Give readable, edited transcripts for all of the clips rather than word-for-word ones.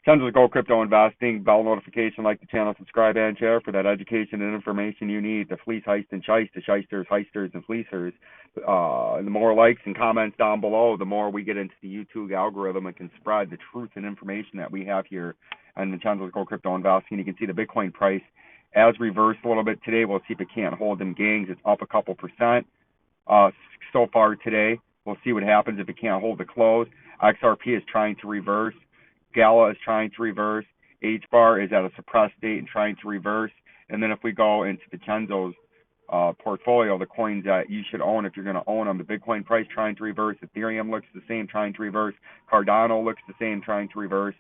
Tons of Gold Crypto Investing, bell notification, like the channel, subscribe, and share for that education and information you need to fleece, heist, and shice, the shysters, heisters, and fleecers. The more likes and comments down below, the more we get into the YouTube algorithm and can spread the truth and information that we have here on the channel of Gold Crypto Investing. You can see the Bitcoin price as reversed a little bit today. We'll see if it can't hold them gangs. It's up a couple percent so far today. We'll see what happens if it can't hold the close. XRP is trying to reverse. Gala is trying to reverse. H-bar is at a suppressed state and trying to reverse. And then if we go into the VINCENZO'S portfolio, the coins that you should own if you're going to own them, the Bitcoin price trying to reverse. Ethereum looks the same, trying to reverse. Cardano looks the same, trying to reverse.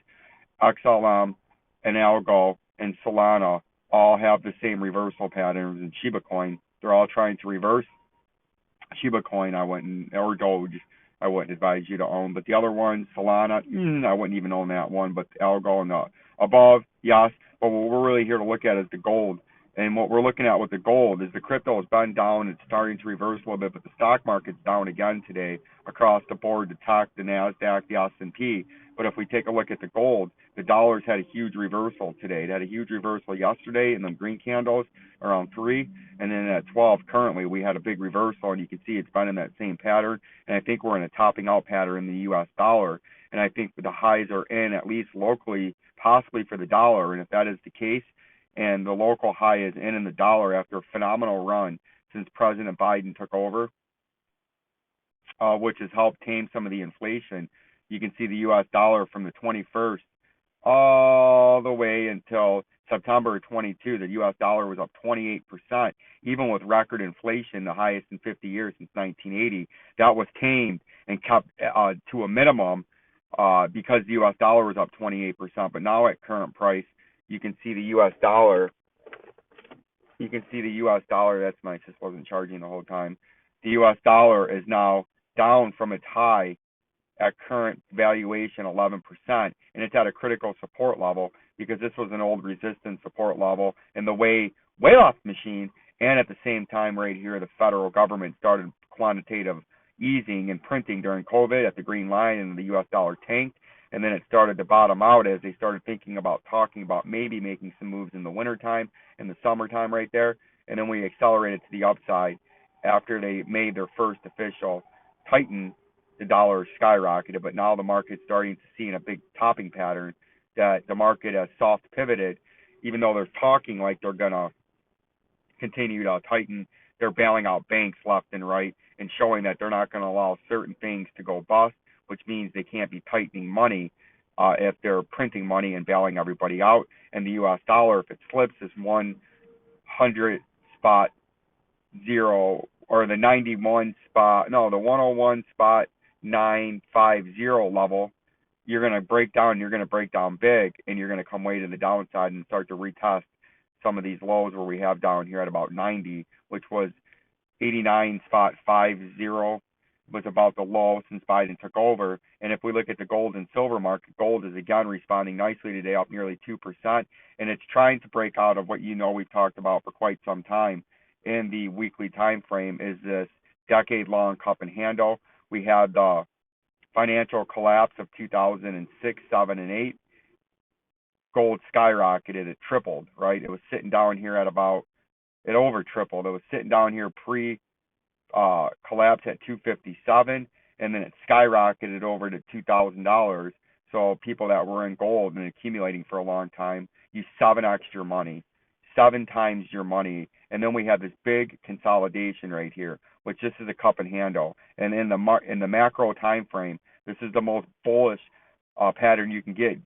XLM and Algo and Solana all have the same reversal patterns. And Shiba Coin, they're all trying to reverse. Shiba Coin, or Doge, I wouldn't advise you to own. But the other ones, Solana, I wouldn't even own that one. But Algo and the above, yes. But what we're really here to look at is the gold. And what we're looking at with the gold is the crypto has been down. It's starting to reverse a little bit, but the stock market's down again today across the board, the tech, the NASDAQ, the S&P. But if we take a look at the gold, the dollar's had a huge reversal today. It had a huge reversal yesterday in the green candles around 3. And then at 12 currently, we had a big reversal. And you can see it's been in that same pattern. And I think we're in a topping out pattern in the U.S. dollar. And I think the highs are in, at least locally, possibly for the dollar. And if that is the case, and the local high is in the dollar after a phenomenal run since President Biden took over, which has helped tame some of the inflation. You can see the U.S. dollar from the 21st all the way until September 22. The U.S. dollar was up 28%, even with record inflation, the highest in 50 years since 1980. That was tamed and kept to a minimum because the U.S. dollar was up 28%. But now at current price, you can see the U.S. dollar. You can see the U.S. dollar. That's nice. This wasn't charging the whole time. The U.S. dollar is now down from its high at current valuation 11%, and it's at a critical support level because this was an old resistance support level in the way off machine. And at the same time, right here, the federal government started quantitative easing and printing during COVID at the green line, and the U.S. dollar tanked. And then it started to bottom out as they started talking about maybe making some moves in the wintertime, in the summertime right there. And then we accelerated to the upside after they made their first official tighten. The dollar skyrocketed, but now the market's starting to see in a big topping pattern that the market has soft pivoted, even though they're talking like they're going to continue to tighten. They're bailing out banks left and right and showing that they're not going to allow certain things to go bust, which means they can't be tightening money if they're printing money and bailing everybody out. And the U.S. dollar, if it slips this 100 spot 0 or the 91 spot, no, the 101 spot 950 level, you're going to break down. You're going to break down big, and you're going to come way to the downside and start to retest some of these lows where we have down here at about 90, which was 89 spot 50 was about the low since Biden took over. And if we look at the gold and silver market, gold is again responding nicely today, up nearly 2%, and it's trying to break out of what we've talked about for quite some time in the weekly time frame, is this decade-long cup and handle. We had the financial collapse of 2006, 7, and 8. Gold skyrocketed. It tripled, right? It was sitting down here at about, it over tripled. It was sitting down here pre-collapse at 257, and then it skyrocketed over to $2,000. So people that were in gold and accumulating for a long time, you 7x your money, 7 times your money. And then we have this big consolidation right here, which this is a cup and handle. And in the macro time frame, this is the most bullish pattern you can get.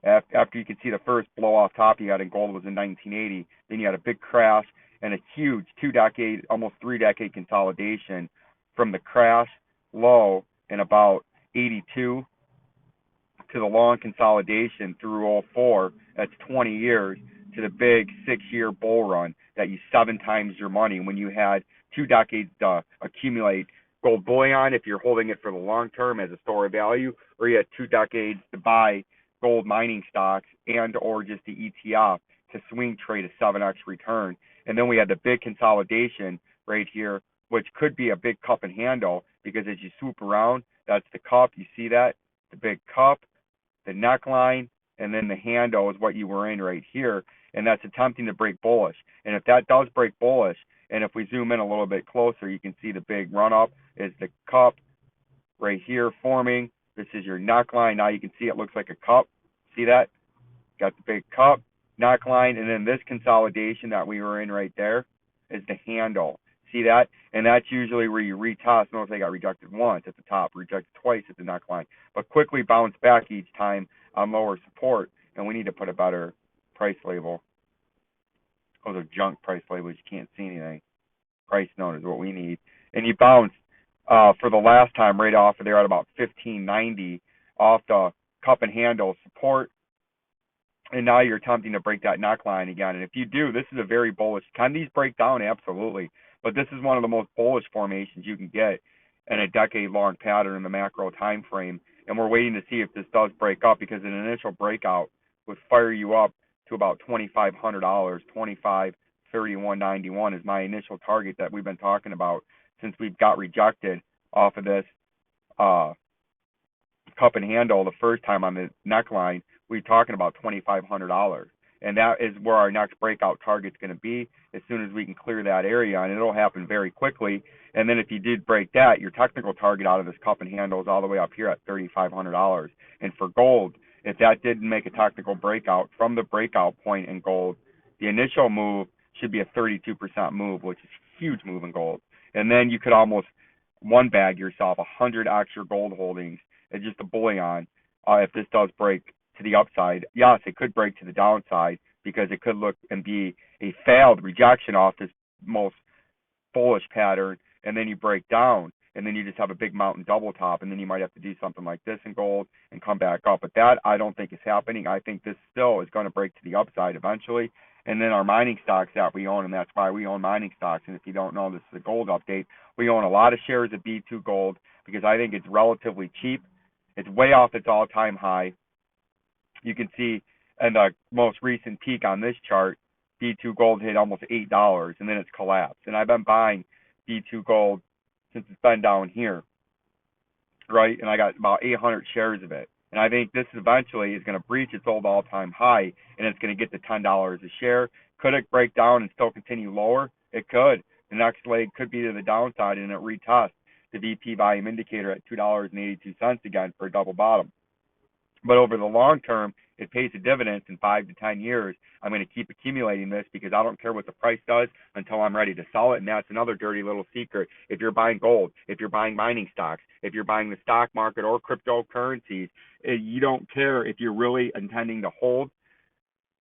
After you can see the first blow off top you had in gold was in 1980, then you had a big crash and a huge 2-decade, almost 3-decade consolidation from the crash low in about 82 to the long consolidation through 04. That's 20 years to the big 6-year bull run that you 7 times your money when you had 2 decades to accumulate gold bullion if you're holding it for the long term as a store of value, or you had 2 decades to buy gold mining stocks and or just the ETF to swing trade a 7x return. And then we had the big consolidation right here, which could be a big cup and handle, because as you swoop around, that's the cup. You see that? The big cup, the neckline, and then the handle is what you were in right here, and that's attempting to break bullish. And if that does break bullish, and if we zoom in a little bit closer, you can see the big run up is the cup right here forming. This is your neckline. Now you can see it looks like a cup. See that? Got the big cup, neckline, and then this consolidation that we were in right there is the handle. See that? And that's usually where you retest. Notice they got rejected once at the top, rejected twice at the neckline, but quickly bounce back each time on lower support. And we need to put a better price label. Those are junk price labels. You can't see anything. Price note is what we need. And you bounced for the last time right off of there at about 1590 off the cup and handle support. And now you're attempting to break that neckline again. And if you do, this is a very bullish. Can these break down? Absolutely. But this is one of the most bullish formations you can get in a decade-long pattern in the macro time frame. And we're waiting to see if this does break up, because an initial breakout would fire you up to about $2,500. 2531.91 is my initial target that we've been talking about since we've got rejected off of this cup and handle the first time on the neckline. We're talking about $2,500, and that is where our next breakout target's going to be as soon as we can clear that area, and it'll happen very quickly. And then if you did break that, your technical target out of this cup and handle is all the way up here at $3,500. And for gold, if that didn't make a technical breakout from the breakout point in gold, the initial move should be a 32% move, which is a huge move in gold. And then you could almost one bag yourself 100 extra gold holdings as just a bullion if this does break to the upside. Yes, it could break to the downside because it could look and be a failed rejection off this most bullish pattern, and then you break down, and then you just have a big mountain double top, and then you might have to do something like this in gold and come back up. But that I don't think is happening. I think this still is going to break to the upside eventually. And then our mining stocks that we own, and that's why we own mining stocks. And if you don't know, this is a gold update. We own a lot of shares of B2 Gold because I think it's relatively cheap. It's way off its all-time high. You can see in the most recent peak on this chart, B2 Gold hit almost $8, and then it's collapsed. And I've been buying B2 Gold since it's been down here, right? And I got about 800 shares of it. And I think this eventually is going to breach its old all-time high, and it's going to get to $10 a share. Could it break down and still continue lower? It could. The next leg could be to the downside, and it retests the VP volume indicator at $2.82 again for a double bottom. But over the long term, it pays a dividend in 5 to 10 years. I'm going to keep accumulating this because I don't care what the price does until I'm ready to sell it. And that's another dirty little secret. If you're buying gold, if you're buying mining stocks, if you're buying the stock market or cryptocurrencies, you don't care if you're really intending to hold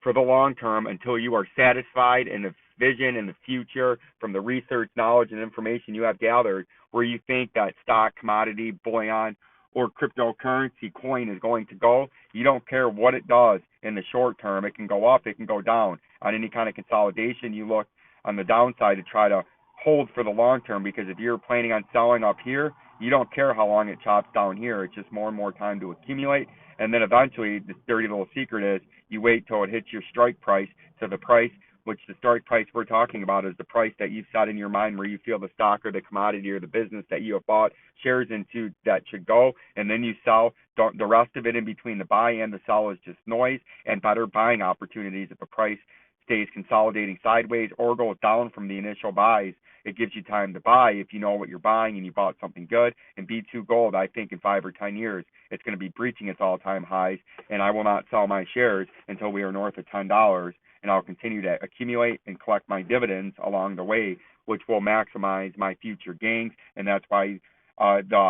for the long term until you are satisfied in the vision in the future from the research, knowledge, and information you have gathered where you think that stock, commodity, bullion, or cryptocurrency coin is going to go. You don't care what it does in the short term. It can go up, it can go down. On any kind of consolidation, you look on the downside to try to hold for the long term, because if you're planning on selling up here, you don't care how long it chops down here. It's just more and more time to accumulate. And then eventually, this dirty little secret is you wait till it hits your strike price. So the price, which the strike price we're talking about is the price that you've set in your mind where you feel the stock or the commodity or the business that you have bought shares into that should go, and then you sell. The rest of it in between the buy and the sell is just noise and better buying opportunities. If the price stays consolidating sideways or goes down from the initial buys, it gives you time to buy if you know what you're buying and you bought something good. And B2 Gold, I think in 5 or 10 years, it's going to be breaching its all-time highs, and I will not sell my shares until we are north of $10. And I'll continue to accumulate and collect my dividends along the way, which will maximize my future gains. And that's why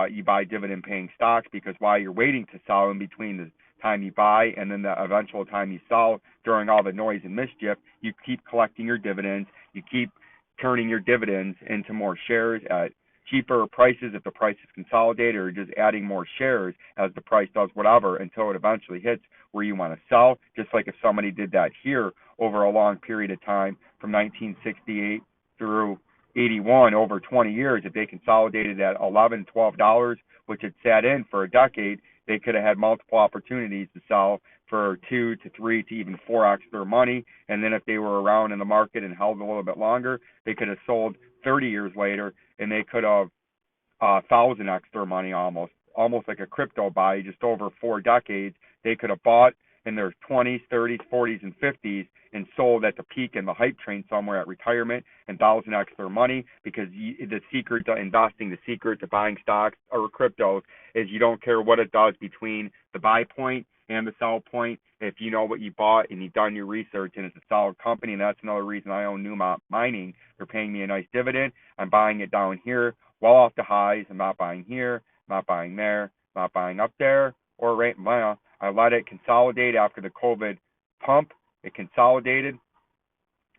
you buy dividend-paying stocks, because while you're waiting to sell in between the time you buy and then the eventual time you sell during all the noise and mischief, you keep collecting your dividends. You keep turning your dividends into more shares at cheaper prices if the price is consolidated, or just adding more shares as the price does whatever until it eventually hits where you want to sell. Just like if somebody did that here over a long period of time from 1968 through 81, over 20 years, if they consolidated at $11, $12, which had sat in for a decade, they could have had multiple opportunities to sell for 2 to 3 to even 4x their money. And then if they were around in the market and held a little bit longer, they could have sold 30 years later, and they could have 1,000x their money almost like a crypto buy. Just over 4 decades, they could have bought in their 20s, 30s, 40s, and 50s and sold at the peak in the hype train somewhere at retirement and 1000x their money, because the secret to investing, the secret to buying stocks or cryptos is you don't care what it does between the buy point and the sell point. If you know what you bought and you've done your research and it's a solid company, and that's another reason I own Newmont Mining. They're paying me a nice dividend. I'm buying it down here, well off the highs. I'm not buying here, not buying there, not buying up there, or right in Atlanta. I let it consolidate after the COVID pump. It consolidated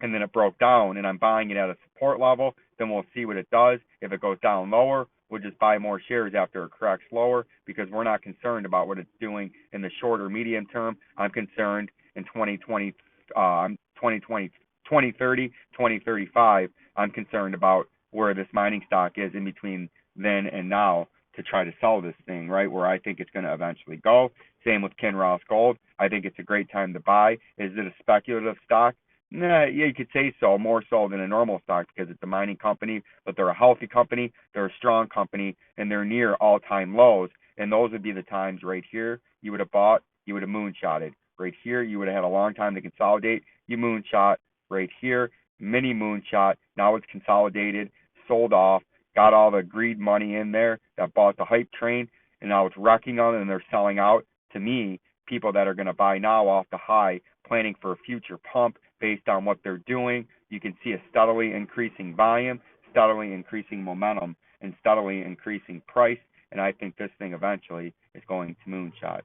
and then it broke down, and I'm buying it at a support level. Then we'll see what it does. If it goes down lower, we'll just buy more shares after it corrects lower, because we're not concerned about what it's doing in the short or medium term. I'm concerned in 2020, 2030, 2035. I'm concerned about where this mining stock is in between then and now to try to sell this thing, right, where I think it's going to eventually go. Same with Kinross Gold. I think it's a great time to buy. Is it a speculative stock? Nah, yeah, you could say so, more so than a normal stock, because it's a mining company, but they're a healthy company, they're a strong company, and they're near all-time lows. And those would be the times right here you would have bought, you would have moonshotted. Right here, you would have had a long time to consolidate. You moonshot right here, mini moonshot. Now it's consolidated, sold off, got all the greed money in there that bought the hype train, and now it's wrecking on it, and they're selling out. To me, people that are going to buy now off the high, planning for a future pump based on what they're doing. You can see a steadily increasing volume, steadily increasing momentum, and steadily increasing price. And I think this thing eventually is going to moonshot.